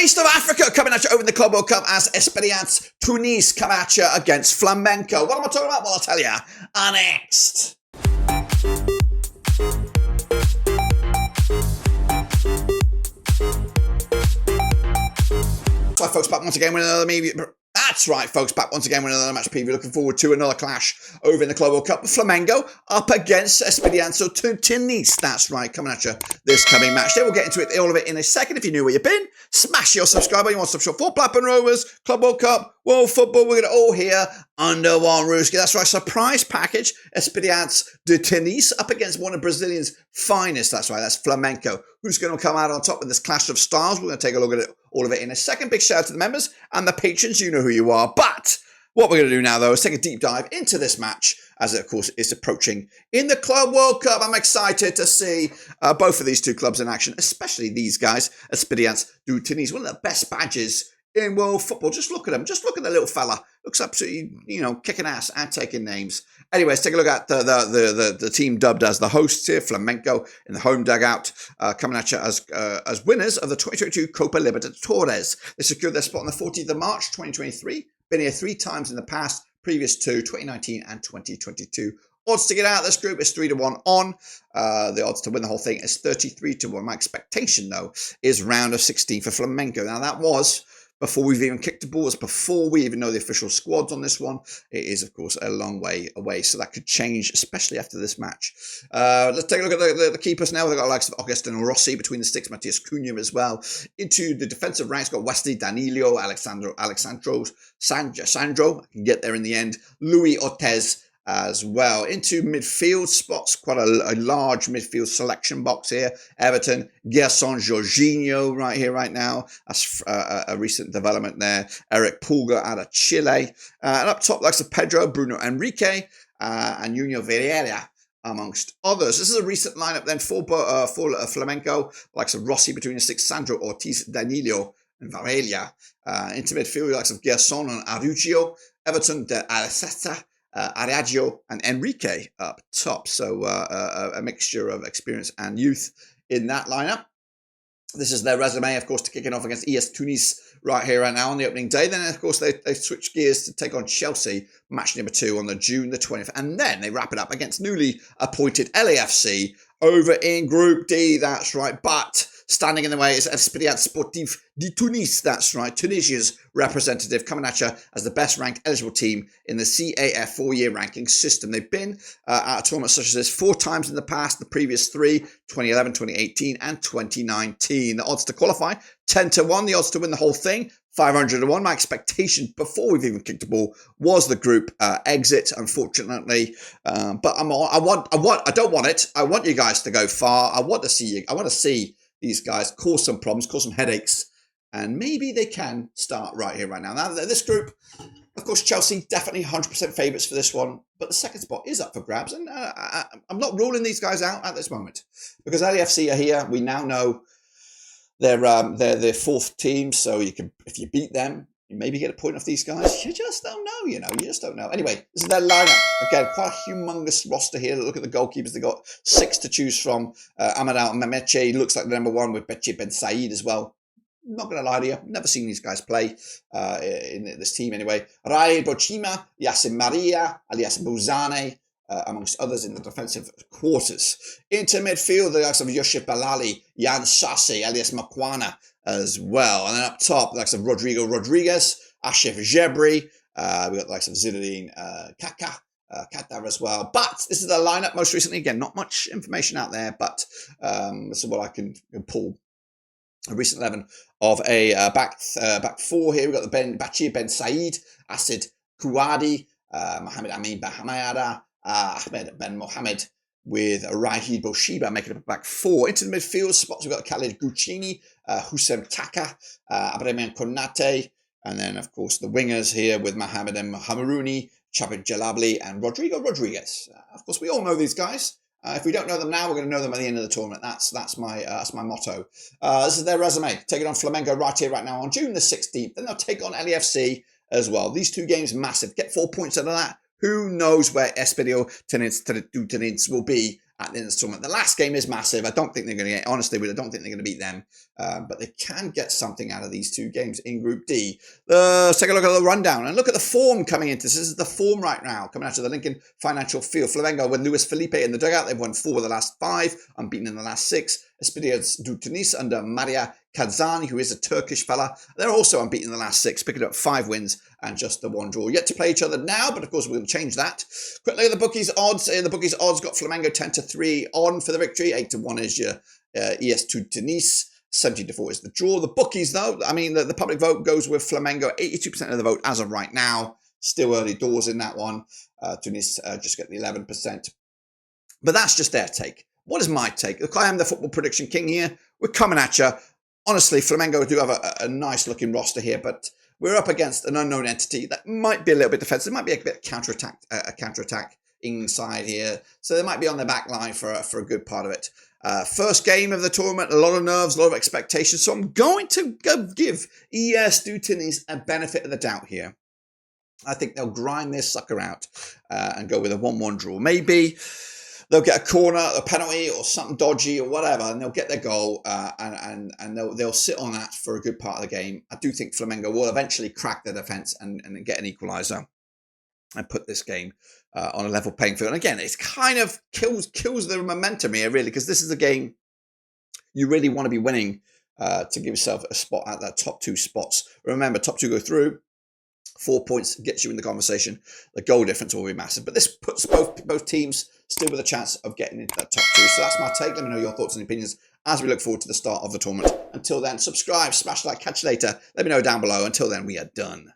Taste of Africa coming at you over in the Club World Cup as Esperance Tunis come at you against Flamengo. What am I talking about? Well, I'll tell you next. That's right, folks, back once again with another That's right, folks, back once again with another match preview. Looking forward to another clash over in the Club World Cup. Flamengo up against Espérance de Tunis. That's right, coming at you this coming match. Then we'll get into it, all of it in a second. If you knew where you've been, smash your subscribe button. You want to subscribe for Blackburn Rovers, Club World Cup, World Football. We're going to all here under one roof. That's right, surprise package. Espérance de Tunis up against one of Brazilian's finest. That's right, that's Flamengo. Who's going to come out on top in this clash of styles? We're going to take a look at it, all of it in a second. Big shout out to the members and the patrons. You know who you are. But what we're going to do now, though, is take a deep dive into this match, as it, of course, is approaching in the Club World Cup. I'm excited to see both of these two clubs in action, especially these guys, Espérance de Tunis, one of the best badges in world football. Just look at him. Just look at the little fella. Looks absolutely, kicking ass and taking names. Anyways, take a look at the team dubbed as the hosts here, Flamengo in the home dugout, coming at you as winners of the 2022 Copa Libertadores. They secured their spot on the 14th of March, 2023. Been here 3 times in the past, previous to 2019 and 2022. Odds to get out of this group is 3-1 on. The odds to win the whole thing is 33-1. My expectation, though, is round of 16 for Flamengo. Now, that was before we've even kicked the ball, it's before we even know the official squads on this one. It is, of course, a long way away, so that could change, especially after this match. Let's take a look at the keepers now. They've got the likes of Agustin Rossi between the sticks, Matias Cunha as well. Into the defensive ranks, got Wesley Danilo, Sandro, I can get there in the end, Louis Ortez as well. Into midfield spots, quite a large midfield selection box here. Everton, Gerson Jorginho right here, right now. That's a recent development there. Eric Pulga out of Chile. And up top, likes of Pedro, Bruno Enrique, and Nuno Vieira, amongst others. This is a recent lineup then for Flamengo, likes of Rossi between the sticks, Sandro, Ortiz, Danilo, and Varela. Into midfield, likes of Gerson and Araujo, Everton, De Araceta, Araujo and Enrique up top. So a mixture of experience and youth in that lineup. This is their resume, of course, to kicking off against ES Tunis right here, right now on the opening day. Then, of course, they switch gears to take on Chelsea, match number 2 on the June the 20th. And then they wrap it up against newly appointed LAFC over in Group D. That's right. But standing in the way is Espérance Sportive de Tunis. That's right. Tunisia's representative coming at you as the best ranked eligible team in the CAF 4-year ranking system. They've been at a tournament such as this 4 times in the past, the previous 3, 2011, 2018 and 2019. The odds to qualify, 10-1. The odds to win the whole thing, 500-1. My expectation before we've even kicked the ball was the group exit, unfortunately. But I don't want it. I want you guys to go far. I want to see these guys cause some problems, cause some headaches, and maybe they can start right here, right now. Now, this group, of course, Chelsea, definitely 100% favourites for this one, but the second spot is up for grabs, and I'm not ruling these guys out at this moment, because LAFC are here. We now know they're their 4th team, so you can, if you beat them, you maybe get a point off these guys. You just don't know, you just don't know. Anyway, this is their lineup. Again, quite a humongous roster here. Look at the goalkeepers. They've got 6 to choose from. Amadou Memeche looks like the number 1 with Bechi Ben Said as well. Not going to lie to you, never seen these guys play in this team anyway. Rai Bochima, Yassin Maria, alias Bouzane, amongst others in the defensive quarters. Into midfield, the likes of Yoship Balali, Jan Sassi, alias Makwana as well. And then up top, the likes of Rodrigo Rodriguez, Ashif Jebri, we got the likes of Zinedine Qatar as well. But this is the lineup most recently. Again, not much information out there, but this is what I can pull. A recent 11 of a back 4 here. We've got the Bachir Ben Said, Asid Kouadi, Mohamed Amin Bahamada, Ahmed Ben Mohamed with Rahid Boshiba making up a back 4. Into the midfield spots, we've got Khalid Guccini, Hussein Taka, Abraham Konate, and then, of course, the wingers here with Mohamed M. Hamarouni, Chabit Jalabli, and Rodrigo Rodriguez. Of course, we all know these guys. If we don't know them now, we're going to know them at the end of the tournament. That's my motto. This is their resume. Taking on Flamengo right here, right now on June the 16th. Then they'll take on LAFC as well. These 2 games, massive. Get 4 points out of that. Who knows where Espérance Tunis will be at the end of the tournament. The last game is massive. I don't think they're going to get, honestly, I don't think they're going to beat them. But they can get something out of these two games in Group D. Let's take a look at the rundown and look at the form coming into this. This is the form right now, coming out of the Lincoln Financial Field. Flamengo with Luis Felipe in the dugout. They've won 4 of the last 5, unbeaten in the last 6. Esperance de Tunis under Maria Kadzani, who is a Turkish fella. They're also unbeaten in the last 6, picking up 5 wins and just the 1 draw. Yet to play each other now, but of course we're going to change that. Quick look at the bookies odds. The bookies odds got Flamengo 10-3 on for the victory. 8-1 is your ES2 Tunis. 17-4 is the draw. The bookies, though, I mean, the public vote goes with Flamengo. 82% of the vote as of right now. Still early doors in that one. Tunis just get the 11%. But that's just their take. What is my take? Look, I am the football prediction king here. We're coming at you. Honestly, Flamengo do have a nice looking roster here, but we're up against an unknown entity that might be a little bit defensive. It might be a bit of counter-attack inside here. So they might be on their back line for a good part of it. First game of the tournament, a lot of nerves, a lot of expectations. So I'm going to give ES2 Tunis a benefit of the doubt here. I think they'll grind this sucker out and go with a 1-1 draw. Maybe they'll get a corner, a penalty, or something dodgy, or whatever, and they'll get their goal, and they'll sit on that for a good part of the game. I do think Flamengo will eventually crack their defence and get an equaliser and put this game on a level playing field. And again, it's kind of kills the momentum here, really, because this is a game you really want to be winning to give yourself a spot at that top 2 spots. Remember, top 2 go through. 4 points gets you in the conversation. The goal difference will be massive. But this puts both teams still with a chance of getting into that top 2. So that's my take. Let me know your thoughts and opinions as we look forward to the start of the tournament. Until then, subscribe, smash like, catch you later. Let me know down below. Until then, we are done.